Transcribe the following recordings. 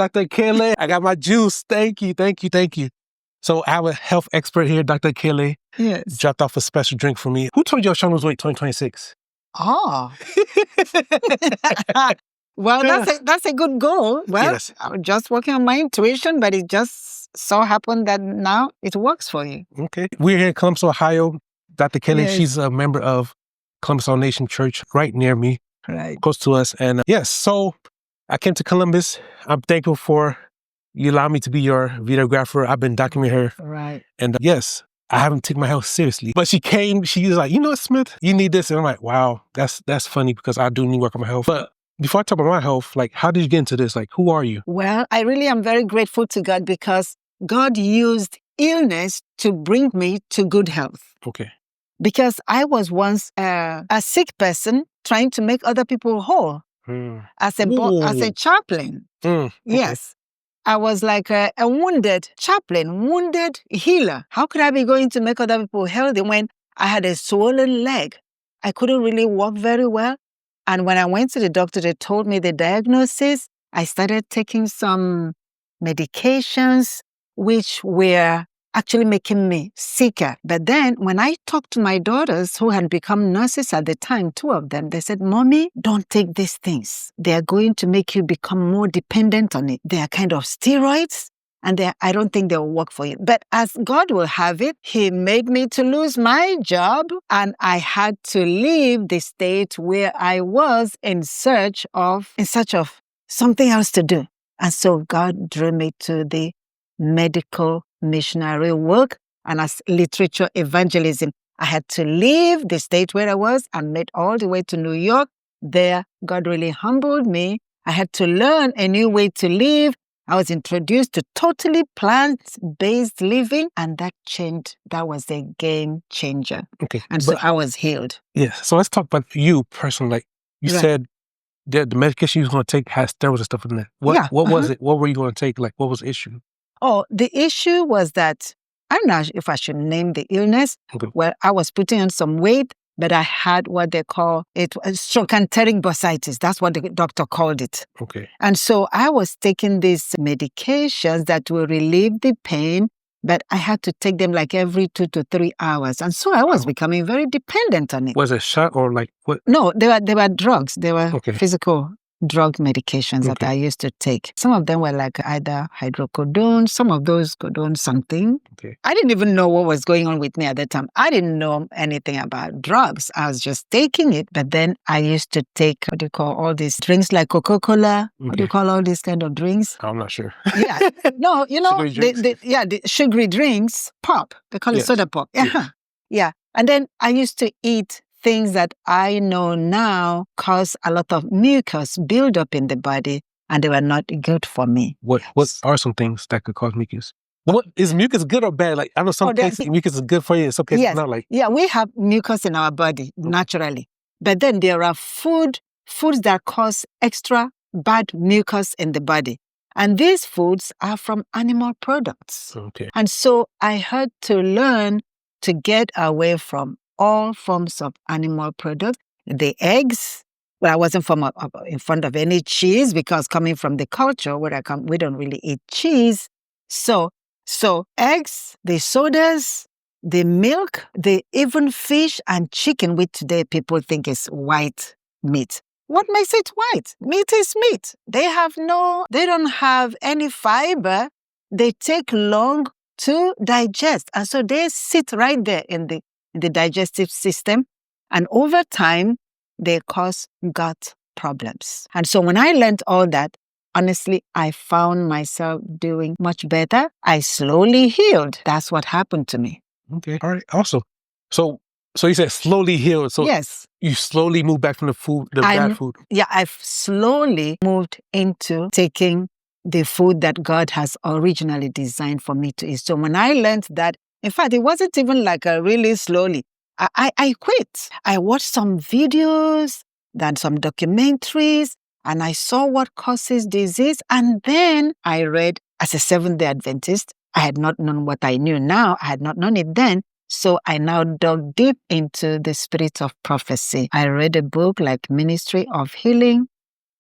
Dr. Ekele. I got my juice. Thank you, thank you, thank you. So I have a health expert here, Dr. Ekele. Yes. Dropped off a special drink for me. Who told you I was trying to lose weight 2026? Oh. Well, that's a good goal. Well, Yes. I was just working on my intuition, but it just so happened that now it works for you. Okay. We're here in Columbus, Ohio. Dr. Kelly, Yes. she's a member of Columbus All Nation Church right near me, Right. close to us. And yes, so I came to Columbus. I'm thankful for you allowing me to be your videographer. I've been documenting her. Right. And yes, I haven't taken my health seriously. But she was like, you know what, Smith, you need this. And I'm like, wow, that's funny because I do need to work on my health. But before I talk about my health, like, how did you get into this? Like, who are you? Well, I really am very grateful to God because God used illness to bring me to good health. Okay. Because I was once a sick person trying to make other people whole as a chaplain. Okay. Yes. I was like a wounded chaplain, wounded healer. How could I be going to make other people healthy when I had a swollen leg? I couldn't really walk very well. And when I went to the doctor, they told me the diagnosis. I started taking some medications, which were actually making me sicker. But then when I talked to my daughters who had become nurses at the time, 2 of them, they said, Mommy, don't take these things. They are going to make you become more dependent on it. They are kind of steroids and I don't think they'll work for you. But as God will have it, He made me to lose my job and I had to leave the state where I was in search of something else to do. And so God drew me to the medical missionary work and as literature evangelism. I had to leave the state where I was and made all the way to New York. There, God really humbled me. I had to learn a new way to live. I was introduced to totally plant-based living, and that was a game changer. Okay. And so I was healed. Yeah. So let's talk about you personally. Like you said, the medication you was going to take has steroids and stuff in there. What was it? What were you going to take? Like, what was the issue? Oh, the issue was that, I'm not sure if I should name the illness. Okay. Well, I was putting on some weight, but I had what they call trochanteric bursitis. That's what the doctor called it. Okay. And so I was taking these medications that will relieve the pain, but I had to take them like every 2 to 3 hours. And so I was becoming very dependent on it. Was it a shot or like what? No, they were drugs. They were physical drug medications that I used to take. Some of them were like either hydrocodone, some of those codone something. Okay. I didn't even know what was going on with me at that time. I didn't know anything about drugs. I was just taking it. But then I used to take, what do you call all these drinks like Coca-Cola? What do you call all these kind of drinks? I'm not sure. Yeah. No, you know, sugary the sugary drinks, pop. They call it soda pop. Yeah. And then I used to eat things that I know now cause a lot of mucus build up in the body, and they were not good for me. What are some things that could cause mucus? What is mucus good or bad? Like I know some cases mucus is good for you, in some cases not. Like we have mucus in our body naturally, but then there are foods that cause extra bad mucus in the body, and these foods are from animal products. Okay. And so I had to learn to get away from all forms of animal products. The eggs, well, I wasn't in front of any cheese because coming from the culture where I come, we don't really eat cheese. So eggs, the sodas, the milk, even fish and chicken, which today people think is white meat. What makes it white? Meat is meat. They don't have any fiber. They take long to digest. And so they sit right there in the digestive system. And over time, they cause gut problems. And so when I learned all that, honestly, I found myself doing much better. I slowly healed. That's what happened to me. Okay. All right. Awesome. So you said slowly healed. So yes. You slowly moved back from the bad food. Yeah, I've slowly moved into taking the food that God has originally designed for me to eat. So when I learned that, in fact, it wasn't even like a really slowly. I quit. I watched some videos, then some documentaries, and I saw what causes disease. And then I read, as a Seventh-day Adventist, I had not known what I knew now. I had not known it then. So I now dug deep into the spirit of prophecy. I read a book like Ministry of Healing.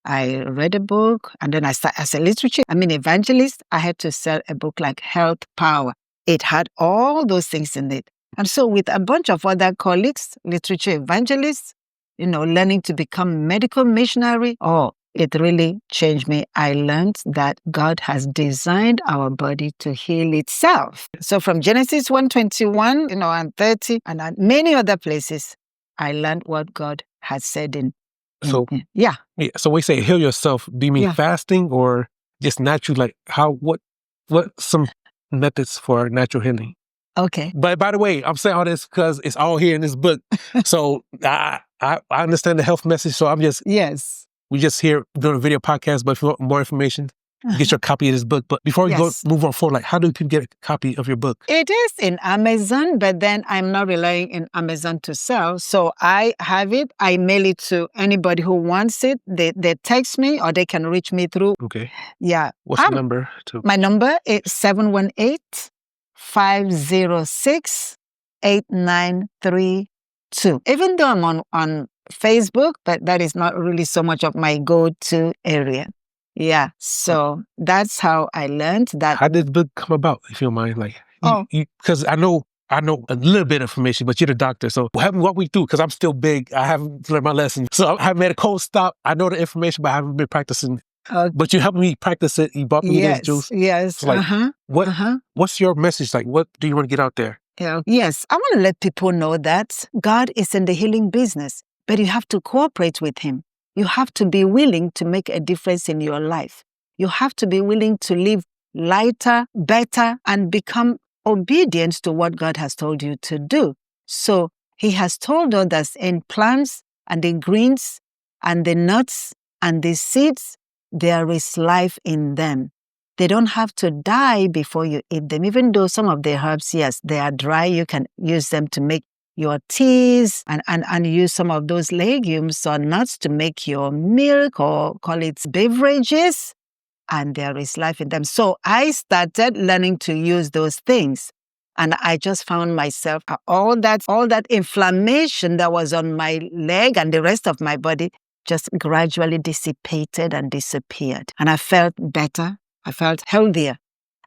I read a book, and then I started as a evangelist. I had to sell a book like Health Power. It had all those things in it. And so with a bunch of other colleagues, literature evangelists, learning to become medical missionary, it really changed me. I learned that God has designed our body to heal itself. So from Genesis 1:21, and 30, and many other places, I learned what God had said So yeah. So we say heal yourself. Do you mean fasting or just natural? Like what some methods for natural healing? Okay. But by the way, I'm saying all this because it's all here in this book. So I understand the health message. So we just here doing a video podcast. But if you want more information, get your copy of this book. But before we move on forward, like how do people get a copy of your book? It is in Amazon, but then I'm not relying in Amazon to sell. So I have it. I mail it to anybody who wants it. They text me or they can reach me through. Okay. Yeah. What's the number? My number is 718-506-8932. Even though I'm on Facebook, but that is not really so much of my go-to area. Yeah, so that's how I learned that. How did the book come about, if you don't mind? Like, because I know a little bit of information, but you're the doctor, so help me walk me through, because I'm still big. I haven't learned my lesson. So I made a cold stop. I know the information, but I haven't been practicing. But you helped me practice it. You bought me this juice. Yes. So like, what's your message? Like, what do you want to get out there? Yes, I want to let people know that God is in the healing business, but you have to cooperate with Him. You have to be willing to make a difference in your life. You have to be willing to live lighter, better, and become obedient to what God has told you to do. So He has told us that in plants and the greens and the nuts and the seeds, there is life in them. They don't have to die before you eat them. Even though some of the herbs, yes, they are dry, you can use them to make your teas and use some of those legumes or nuts to make your milk or call it beverages, and there is life in them. So I started learning to use those things, and I just found myself all that inflammation that was on my leg and the rest of my body just gradually dissipated and disappeared, and I felt better. I felt healthier.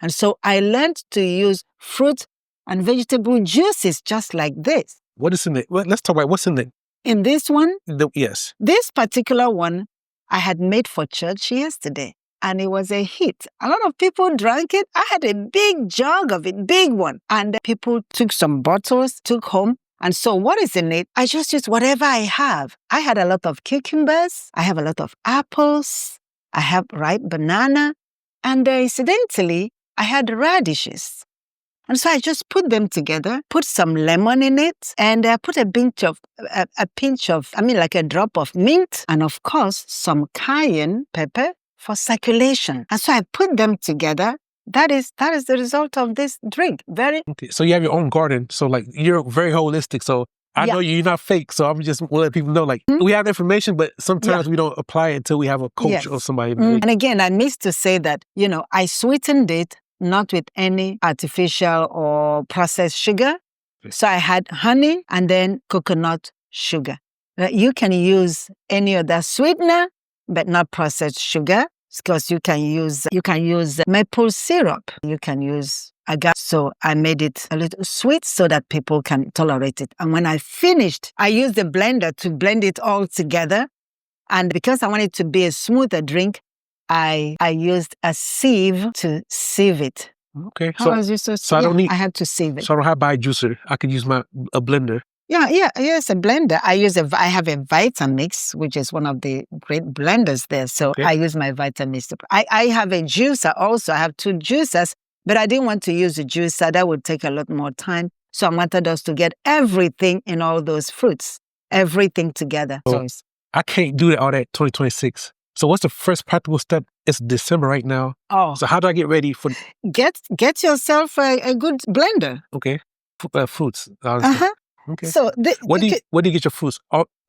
And so I learned to use fruit and vegetable juices just like this. What is in it? Let's talk about what's in it. In this one? Yes. This particular one I had made for church yesterday, and it was a hit. A lot of people drank it. I had a big jug of it, big one. And people took some bottles, took home. And so what is in it? I just used whatever I have. I had a lot of cucumbers. I have a lot of apples. I have ripe banana. And incidentally, I had radishes. And so I just put them together, put some lemon in it, and put a pinch of, like a drop of mint, and of course, some cayenne pepper for circulation. And so I put them together. That is the result of this drink. Okay. So you have your own garden. So like you're very holistic. So I know you're not fake. So I'm just letting people know, like, we have information, but sometimes we don't apply it until we have a coach or somebody. And again, I missed to say that, I sweetened it not with any artificial or processed sugar. So I had honey and then coconut sugar. You can use any other sweetener, but not processed sugar, because you can use maple syrup. You can use agave. So I made it a little sweet so that people can tolerate it. And when I finished, I used the blender to blend it all together. And because I wanted it to be a smoother drink, I used a sieve to sieve it. Okay. I had to sieve it. So I don't have to buy a juicer. I could use a blender. Yes, a blender. I have a Vitamix, which is one of the great blenders there. So I use my Vitamix. I have a juicer also. I have 2 juicers, but I didn't want to use a juicer. That would take a lot more time. So I wanted us to get everything in all those fruits, everything together. So I can't do all that 2026. So what's the first practical step? It's December right now. So how do I get ready for... Get yourself a good blender. Okay. Fruits. Okay. So where do you get your fruits?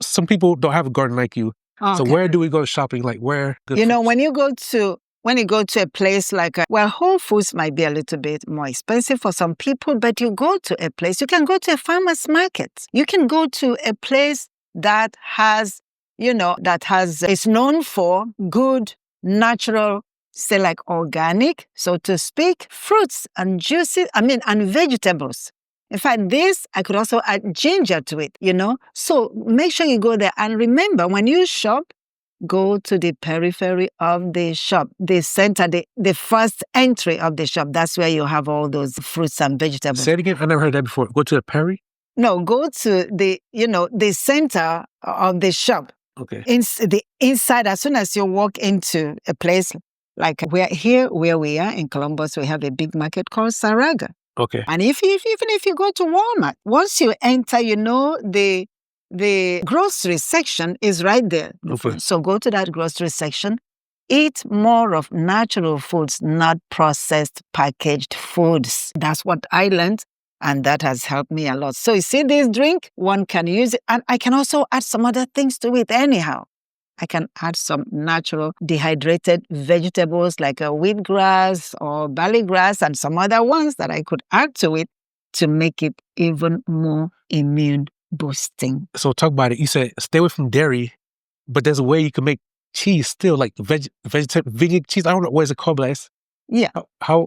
Some people don't have a garden like you. So where do we go shopping? Like where? When you go to a place like, Whole Foods might be a little bit more expensive for some people, but you go to a place, you can go to a farmer's market. You can go to a place that has that is known for good, natural, say like organic, so to speak, fruits and juices, and vegetables. In fact, this, I could also add ginger to it, So make sure you go there. And remember, when you shop, go to the periphery of the shop, the center, the first entry of the shop. That's where you have all those fruits and vegetables. Say it again. I never heard that before. Go to the peri? No, go to the center of the shop. Okay. The inside, as soon as you walk into a place like where we are in Columbus, we have a big market called Saraga. Okay. And even if you go to Walmart, once you enter, the grocery section is right there. Okay. So go to that grocery section. Eat more of natural foods, not processed, packaged foods. That's what I learned. And that has helped me a lot. So you see this drink, one can use it. And I can also add some other things to it anyhow. I can add some natural dehydrated vegetables like a wheatgrass or barley grass and some other ones that I could add to it to make it even more immune boosting. So talk about it. You said stay away from dairy, but there's a way you can make cheese still, like vegan cheese. I don't know, what is it called, Blaise? Yeah.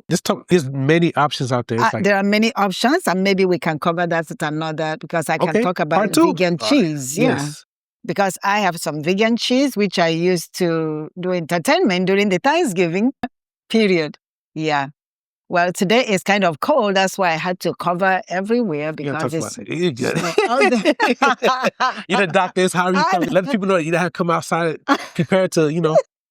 There's many options out there. There are many options, and maybe we can cover that at another, because I can talk about vegan cheese. Yeah. Yes. Because I have some vegan cheese, which I used to do entertainment during the Thanksgiving period. Yeah. Well, today is kind of cold. That's why I had to cover everywhere, because it's... You're good. You're the doctors. How are you let people know you don't have to come outside prepared to,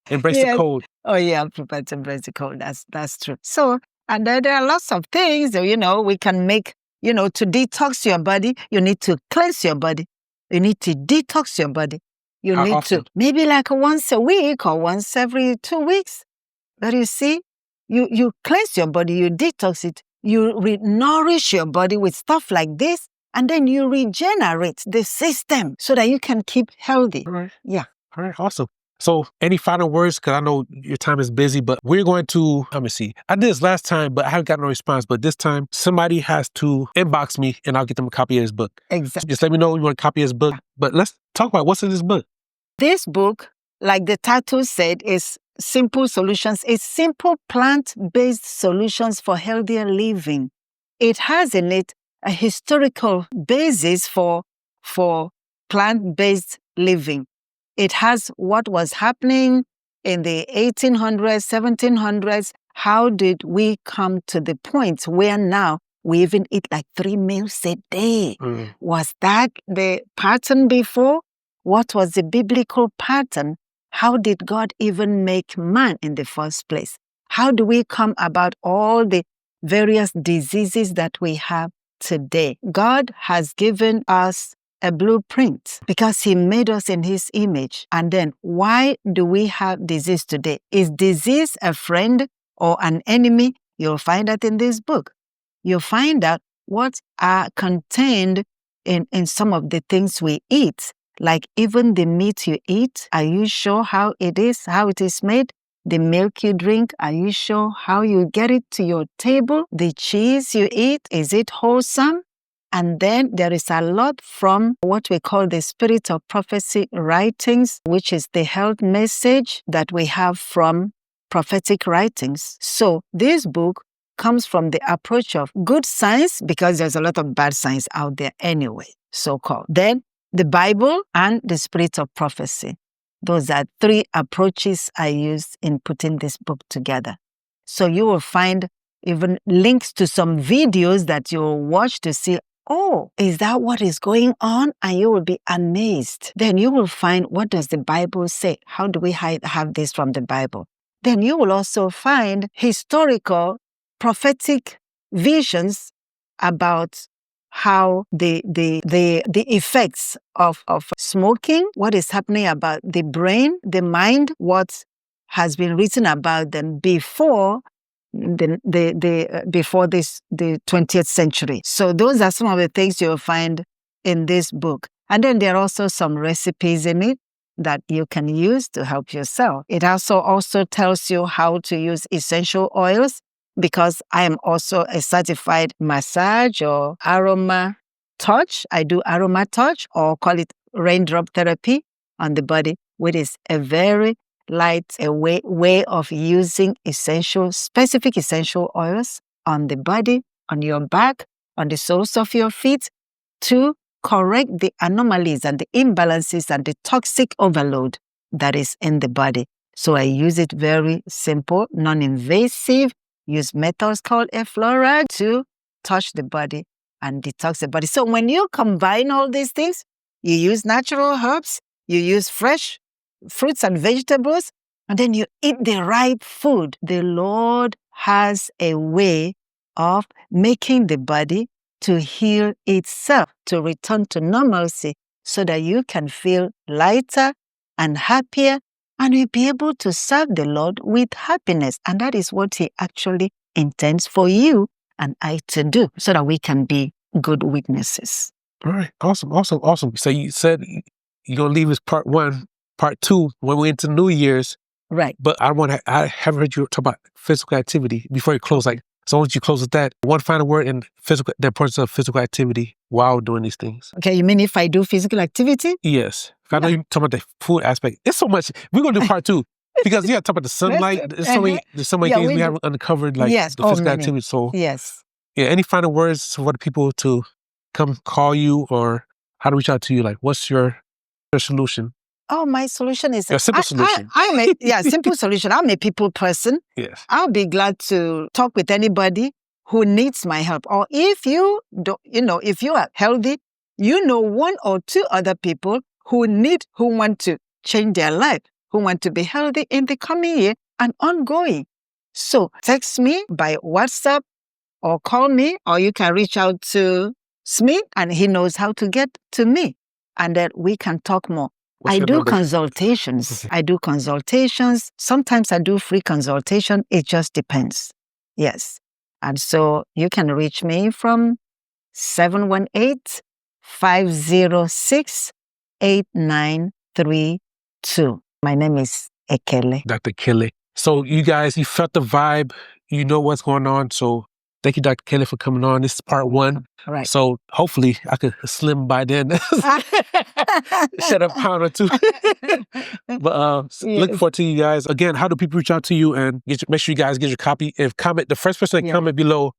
embrace the cold. Oh, yeah, I'm prepared to embrace the cold. That's true. So, and then there are lots of things, we can make, to detox your body. You need to cleanse your body. You need to detox your body. How need often? to, maybe like once a week or once every 2 weeks. But you see, you cleanse your body, you detox it, you nourish your body with stuff like this, and then you regenerate the system so that you can keep healthy. All right. Yeah. All right, awesome. So any final words? Because I know your time is busy, but we're going to, let me see. I did this last time, but I haven't got no response. But this time, somebody has to inbox me and I'll get them a copy of his book. Exactly. Just let me know you want a copy of his book. Yeah. But let's talk about what's in this book. This book, like the title said, is Simple Solutions. It's simple plant-based solutions for healthier living. It has in it a historical basis for plant-based living. It has what was happening in the 1800s, 1700s. How did we come to the point where now we even eat like 3 meals a day? Was that the pattern before? What was the biblical pattern? How did God even make man in the first place? How do we come about all the various diseases that we have today? God has given us a blueprint because he made us in his image. And then why do we have disease today? Is disease a friend or an enemy? You'll find that in this book. You'll find out what are contained in some of the things we eat. Like even the meat you eat, are you sure how it is made? The milk you drink, are you sure how you get it to your table? The cheese you eat, is it wholesome? And then there is a lot from what we call the Spirit of Prophecy writings, which is the health message that we have from prophetic writings. So this book comes from the approach of good science, because there's a lot of bad science out there anyway, so-called. Then the Bible and the Spirit of Prophecy. Those are 3 approaches I used in putting this book together. So you will find even links to some videos that you'll watch to see, oh, is that what is going on? And you will be amazed. Then you will find, what does the Bible say? How do we have this from the Bible? Then you will also find historical prophetic visions about how the effects of smoking, what is happening about the brain, the mind, what has been written about them before the 20th century. So those are some of the things you'll find in this book. And then there are also some recipes in it that you can use to help yourself. It also tells you how to use essential oils, because I am also a certified massage or aroma touch. I do aroma touch, or call it raindrop therapy. on the body, which is a very light way of using specific essential oils on the body, on your back, on the soles of your feet, to correct the anomalies and the imbalances and the toxic overload that is in the body. So I use it very simple, non-invasive, use methods called efflora to touch the body and detox the body. So when you combine all these things, you use natural herbs, you use fresh fruits and vegetables, and then you eat the right food. The Lord has a way of making the body to heal itself, to return to normalcy, so that you can feel lighter and happier, and you'll be able to serve the Lord with happiness. And that is what He actually intends for you and I to do, so that we can be good witnesses. All right. Awesome. So you said you're going to leave us part 1, part 2 when we're into New Year's. Right. But I haven't heard you talk about physical activity before you close. So once you close with that, one final word in the importance of physical activity while doing these things. Okay, you mean if I do physical activity? Yes. I know you're talking about the food aspect. It's so much. We're going to do part 2. Because talk about the sunlight. There's so many things we haven't uncovered, the physical activity. So yes. Yeah, any final words for the people to come call you or how to reach out to you? What's your solution? Oh, my solution is a simple solution. Simple solution. I'm a people person. Yes. I'll be glad to talk with anybody who needs my help. Or if you don't, if you are healthy, 1 or 2 other people who want to change their life, who want to be healthy in the coming year and ongoing. So text me by WhatsApp or call me, or you can reach out to Smith and he knows how to get to me, and then we can talk more. I do consultations. Okay. I do consultations. Sometimes I do free consultation. It just depends. Yes. And so you can reach me from 718-506-8932. My name is Ekele. Dr. Ekele. So you guys, you felt the vibe. You know what's going on. So thank you, Dr. Ekele, for coming on. This is part 1. Right. So hopefully I could slim by then. Shed a pound or 2. But looking forward to you guys. Again, how do people reach out to you? And make sure you guys get your copy. The first person to comment below,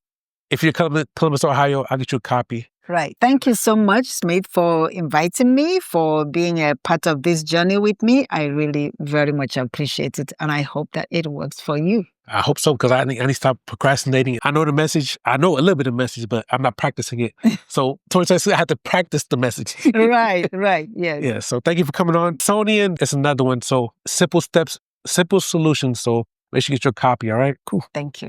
if you're Columbus, Ohio, I'll get you a copy. Right. Thank you so much, Smith, for inviting me, for being a part of this journey with me. I really very much appreciate it. And I hope that it works for you. I hope so, because I need to stop procrastinating. I know the message. I know a little bit of message, but I'm not practicing it. So, towards that, I have to practice the message. Right. Yes. Yeah. So, thank you for coming on. Sony, and it's another one. So, simple steps, simple solutions. So, make sure you get your copy. All right. Cool. Thank you.